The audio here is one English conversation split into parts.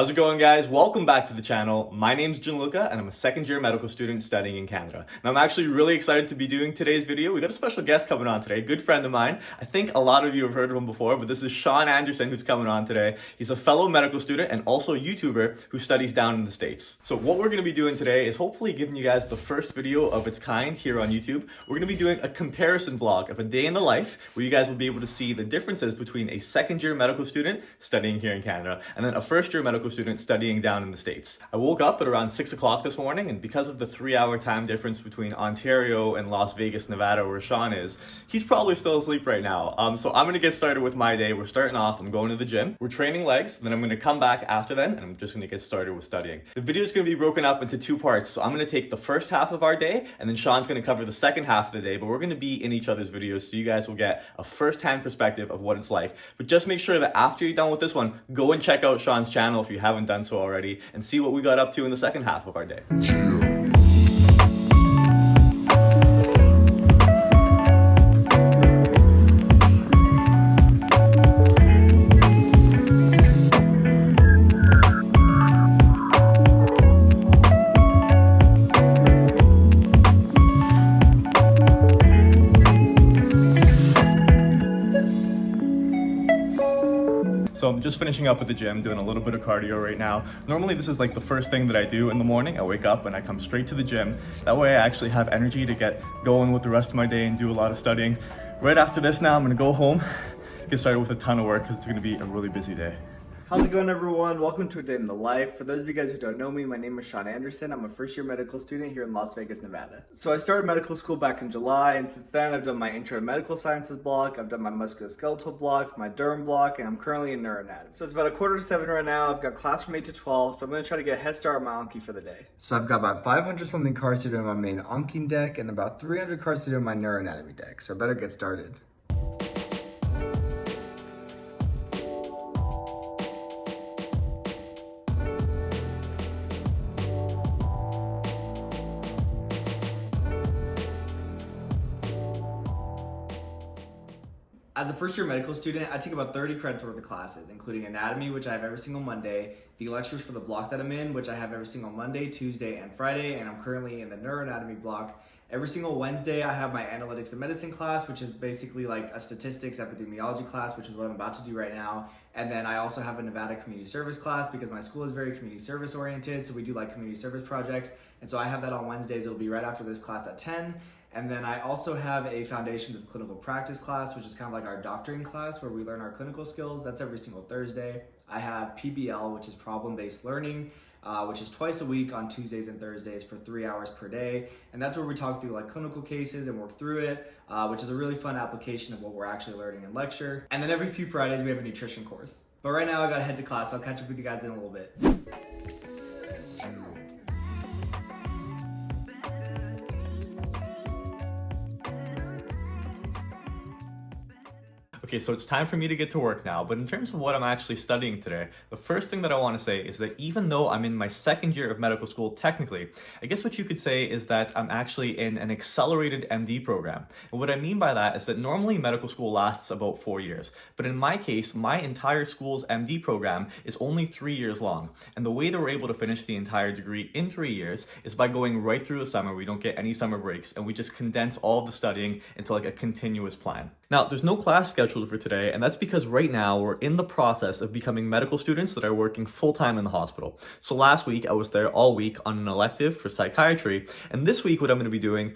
How's it going, guys? Welcome back to the channel. My name's Gianluca and I'm a second year medical student studying in Canada. Now I'm actually really excited to be doing today's video. We got a special guest coming on today, a good friend of mine. I think a lot of you have heard of him before, but this is Sean Anderson who's coming on today. He's a fellow medical student and also a YouTuber who studies down in the States. So what we're gonna be doing today is hopefully giving you guys the first video of its kind here on YouTube. We're gonna be doing a comparison vlog of a day in the life where you guys will be able to see the differences between a second year medical student studying here in Canada and then a first year medical student studying down in the States. I woke up at around 6 o'clock this morning, and because of the 3-hour time difference between Ontario and Las Vegas, Nevada, where Sean is, he's probably still asleep right now. So I'm gonna get started with my day. We're starting off, I'm going to the gym. We're training legs, then I'm gonna come back after then, and I'm just gonna get started with studying. The video is gonna be broken up into 2 parts. So I'm gonna take the first half of our day, and then Sean's gonna cover the second half of the day, but we're gonna be in each other's videos, so you guys will get a first-hand perspective of what it's like. But just make sure that after you're done with this one, go and check out Sean's channel if you haven't done so already, and see what we got up to in the second half of our day. So I'm just finishing up at the gym, doing a little bit of cardio right now. Normally this is like the first thing that I do in the morning. I wake up and I come straight to the gym. That way I actually have energy to get going with the rest of my day and do a lot of studying. Right after this now, I'm gonna go home, get started with a ton of work because it's gonna be a really busy day. How's it going, everyone? Welcome to A Day in the Life. For those of you guys who don't know me, my name is Sean Anderson. I'm a first-year medical student here in Las Vegas, Nevada. So I started medical school back in July, and since then I've done my Intro to Medical Sciences block, I've done my Musculoskeletal block, my Derm block, and I'm currently in Neuroanatomy. So it's about 6:45 right now. I've got class from 8 to 12, so I'm going to try to get a head start on my Anki for the day. So I've got about 500 something cards to do on my main Anki deck, and about 300 cards to do on my Neuroanatomy deck, so I better get started. As a first-year medical student, I take about 30 credits worth of classes, including anatomy, which I have every single Monday, the lectures for the block that I'm in, which I have every single Monday, Tuesday, and Friday, and I'm currently in the neuroanatomy block. Every single Wednesday, I have my analytics and medicine class, which is basically like a statistics epidemiology class, which is what I'm about to do right now. And then I also have a Nevada community service class because my school is very community service oriented, so we do like community service projects. And so I have that on Wednesdays. It'll be right after this class at 10. And then I also have a Foundations of Clinical Practice class, which is kind of like our doctoring class where we learn our clinical skills. That's every single Thursday. I have PBL, which is problem-based learning, which is twice a week on Tuesdays and Thursdays for 3 hours per day. And that's where we talk through like clinical cases and work through it, which is a really fun application of what we're actually learning in lecture. And then every few Fridays, we have a nutrition course. But right now I gotta head to class, so I'll catch up with you guys in a little bit. Okay, so it's time for me to get to work now, but in terms of what I'm actually studying today, the first thing that I want to say is that even though I'm in my second year of medical school technically, I guess what you could say is that I'm actually in an accelerated MD program. And what I mean by that is that normally medical school lasts about 4 years, but in my case, my entire school's MD program is only 3 years long. And the way that we're able to finish the entire degree in 3 years is by going right through the summer. We don't get any summer breaks, and we just condense all of the studying into like a continuous plan. Now, there's no class scheduled for today, and that's because right now we're in the process of becoming medical students that are working full-time in the hospital. So last week, I was there all week on an elective for psychiatry, and this week what I'm going to be doing,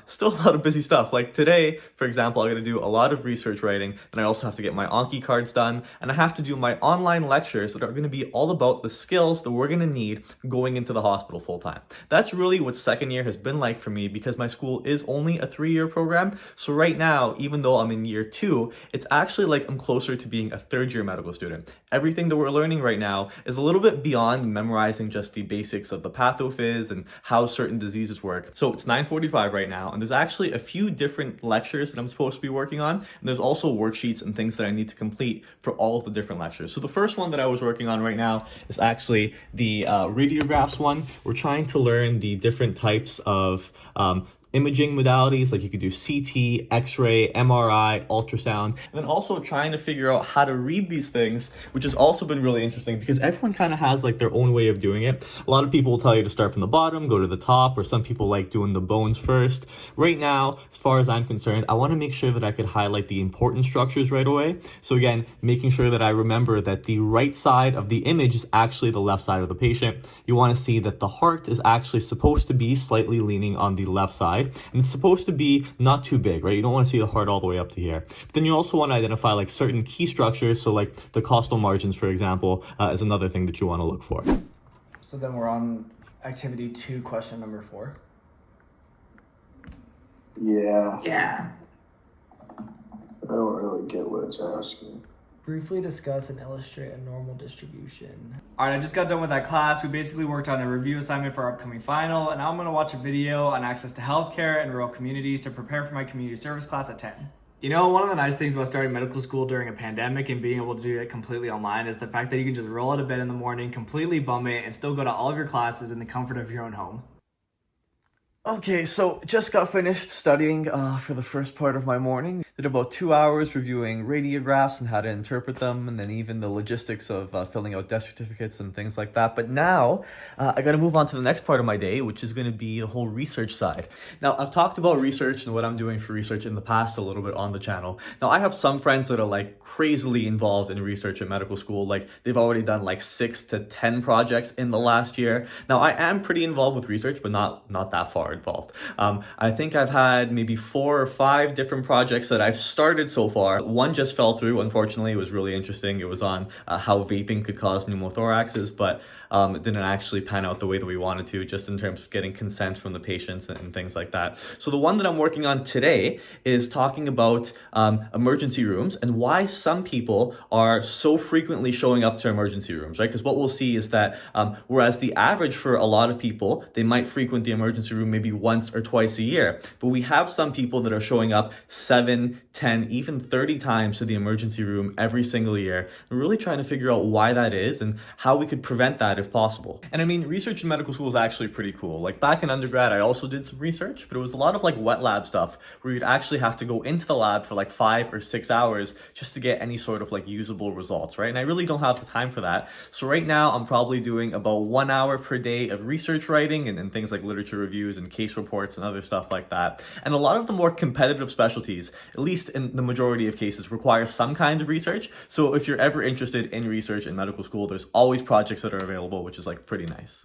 still a lot of busy stuff. Like today, for example, I'm going to do a lot of research writing, and I also have to get my Anki cards done, and I have to do my online lectures that are going to be all about the skills that we're going to need going into the hospital full-time. That's really what second year has been like for me because my school is only a 3-year program. So right now, even though I'm in year 2, it's actually like I'm closer to being a 3rd-year medical student. Everything that we're learning right now is a little bit beyond memorizing just the basics of the pathophys and how certain diseases work. So it's 9:45 right now, and there's actually a few different lectures that I'm supposed to be working on, and there's also worksheets and things that I need to complete for all of the different lectures. So the first one that I was working on right now is actually the radiographs one. We're trying to learn the different types of imaging modalities, like you could do CT, X-ray, MRI, ultrasound, and then also trying to figure out how to read these things, which has also been really interesting because everyone kind of has like their own way of doing it. A lot of people will tell you to start from the bottom, go to the top, or some people like doing the bones first. Right now, as far as I'm concerned, I want to make sure that I could highlight the important structures right away. So again, making sure that I remember that the right side of the image is actually the left side of the patient. You want to see that the heart is actually supposed to be slightly leaning on the left side. And it's supposed to be not too big, right? You don't want to see the heart all the way up to here. But then you also want to identify like certain key structures. So like the costal margins, for example, is another thing that you want to look for. So then we're on activity 2, question number 4. Yeah. I don't really get what it's asking. Briefly discuss and illustrate a normal distribution. All right, I just got done with that class. We basically worked on a review assignment for our upcoming final, and now I'm gonna watch a video on access to healthcare in rural communities to prepare for my community service class at 10. You know, one of the nice things about starting medical school during a pandemic and being able to do it completely online is the fact that you can just roll out of bed in the morning, completely bum it, and still go to all of your classes in the comfort of your own home. Okay, so just got finished studying for the first part of my morning. Did about 2 hours reviewing radiographs and how to interpret them, and then even the logistics of filling out death certificates and things like that. But now I got to move on to the next part of my day, which is going to be the whole research side. Now, I've talked about research and what I'm doing for research in the past a little bit on the channel. Now, I have some friends that are like crazily involved in research at medical school. Like they've already done like 6 to 10 projects in the last year. Now, I am pretty involved with research, but not that far involved. I think I've had maybe 4 or 5 different projects that I've started so far. One just fell through, unfortunately. It was really interesting. It was on how vaping could cause pneumothoraxes, but it didn't actually pan out the way that we wanted to, just in terms of getting consent from the patients and things like that. So the one that I'm working on today is talking about emergency rooms and why some people are so frequently showing up to emergency rooms, right? Because what we'll see is that whereas the average for a lot of people, they might frequent the emergency room maybe once or twice a year, but we have some people that are showing up 7, 10, even 30 times to the emergency room every single year. We're really trying to figure out why that is and how we could prevent that if possible. And I mean, research in medical school is actually pretty cool. Like back in undergrad, I also did some research, but it was a lot of like wet lab stuff where you'd actually have to go into the lab for like 5 or 6 hours just to get any sort of like usable results, right? And I really don't have the time for that. So right now I'm probably doing about 1 hour per day of research writing and things like literature reviews and case reports and other stuff like that. And a lot of the more competitive specialties, at least in the majority of cases, require some kind of research. So if you're ever interested in research in medical school, there's always projects that are available, which is like pretty nice.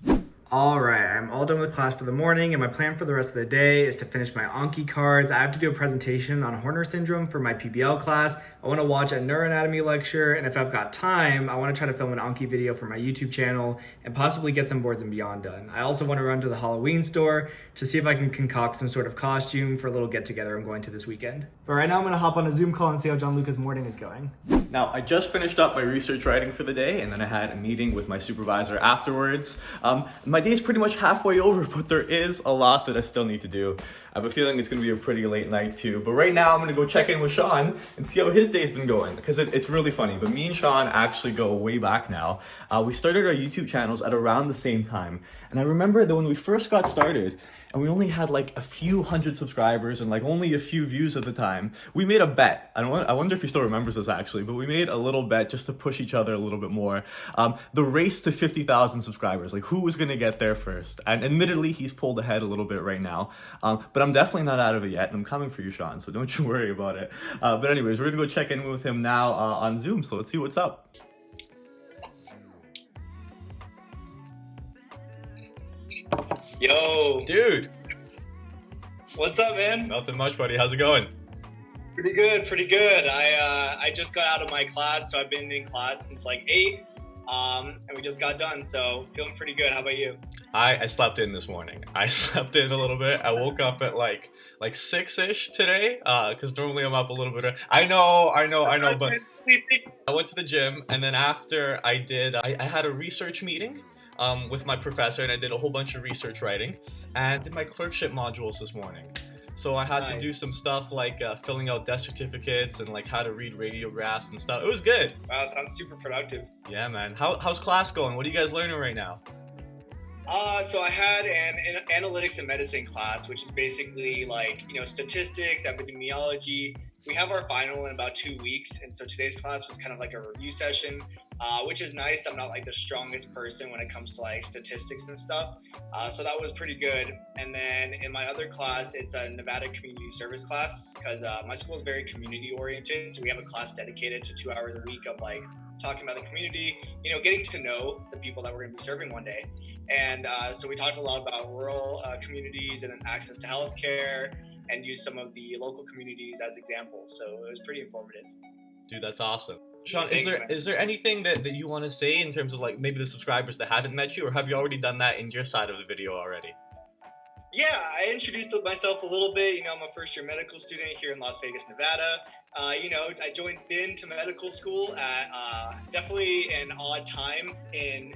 All right, I'm all done with class for the morning, and my plan for the rest of the day is to finish my Anki cards. I have to do a presentation on Horner syndrome for my PBL class. I want to watch a neuroanatomy lecture, and if I've got time, I want to try to film an Anki video for my YouTube channel and possibly get some Boards and Beyond done. I also want to run to the Halloween store to see if I can concoct some sort of costume for a little get-together I'm going to this weekend. But right now I'm going to hop on a Zoom call and see how John Luca's morning is going. Now, I just finished up my research writing for the day, and then I had a meeting with my supervisor afterwards. My day's pretty much halfway over, but there is a lot that I still need to do. I have a feeling it's going to be a pretty late night too. But right now I'm going to go check in with Sean and see how his day's been going, because it's really funny. But me and Sean actually go way back now. We started our YouTube channels at around the same time. And I remember that when we first got started, and we only had like a few hundred subscribers and like only a few views at the time, we made a bet. I wonder if he still remembers this actually, but we made a little bet just to push each other a little bit more. The race to 50,000 subscribers, like who was gonna get there first? And admittedly, he's pulled ahead a little bit right now, but I'm definitely not out of it yet, and I'm coming for you, Sean, so don't you worry about it. But anyways, we're gonna go check in with him now on Zoom, so let's see what's up. Yo, Dude, what's up, man? nothing much, buddy. How's it going? Pretty good, pretty good. I just got out of my class, so I've been in class since like 8, and we just got done, so feeling pretty good. How about you? I slept in this morning. I slept in a little bit. I woke up at like 6-ish today, because normally I'm up a little bit. I know, but I went to the gym, and then after I had a research meeting with my professor, and I did a whole bunch of research writing, and did my clerkship modules this morning. So I had to do some stuff like filling out death certificates and like how to read radiographs and stuff. It was good. Wow, sounds super productive. Yeah, man. How's class going? What are you guys learning right now? So I had an analytics and medicine class, which is basically like, statistics, epidemiology. We have our final in about 2 weeks. And so today's class was kind of like a review session, which is nice. I'm not like the strongest person when it comes to like statistics and stuff. So that was pretty good. And then in my other class, it's a Nevada community service class because my school is very community oriented. So we have a class dedicated to 2 hours a week of like talking about the community, getting to know the people that we're going to be serving one day. And so we talked a lot about rural communities and access to healthcare, and used some of the local communities as examples. So it was pretty informative. Dude, that's awesome. Sean, Thanks, man. is there anything that you want to say in terms of like maybe the subscribers that haven't met you, or have you already done that in your side of the video already? Yeah, I introduced myself a little bit. I'm a first-year medical student here in Las Vegas, Nevada. I joined into medical school at definitely an odd time in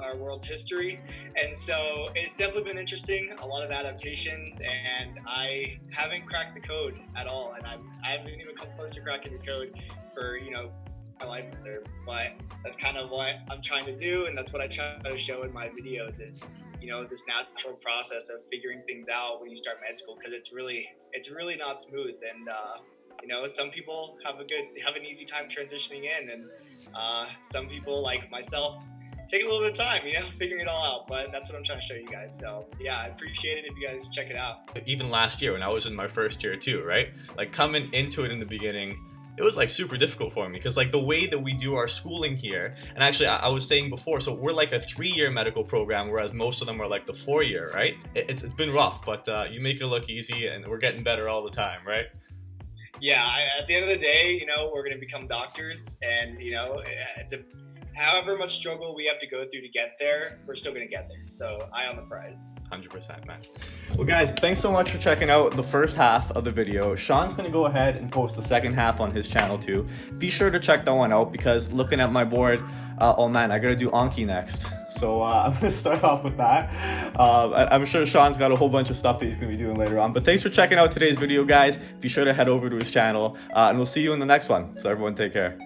our world's history, and so it's definitely been interesting. A lot of adaptations, and I haven't cracked the code at all, and I haven't even come close to cracking the code for my life there. But that's kind of what I'm trying to do, and that's what I try to show in my videos is this natural process of figuring things out when you start med school, because it's really not smooth, and some people have an easy time transitioning in, and some people like myself take a little bit of time, figuring it all out. But that's what I'm trying to show you guys. So yeah, I appreciate it if you guys check it out. Even last year when I was in my first year too, right? Like coming into it in the beginning, it was like super difficult for me because like the way that we do our schooling here, and actually I was saying before, so we're like a 3-year medical program, whereas most of them are like the 4-year, right? It's been rough, but you make it look easy, and we're getting better all the time, right? Yeah, at the end of the day, we're going to become doctors, and however much struggle we have to go through to get there, we're still going to get there. So eye on the prize. 100%, man. Well, guys, thanks so much for checking out the first half of the video. Sean's going to go ahead and post the second half on his channel too. Be sure to check that one out, because looking at my board, oh man, I got to do Anki next. So I'm going to start off with that. I'm sure Sean's got a whole bunch of stuff that he's going to be doing later on. But thanks for checking out today's video, guys. Be sure to head over to his channel, and we'll see you in the next one. So everyone, take care.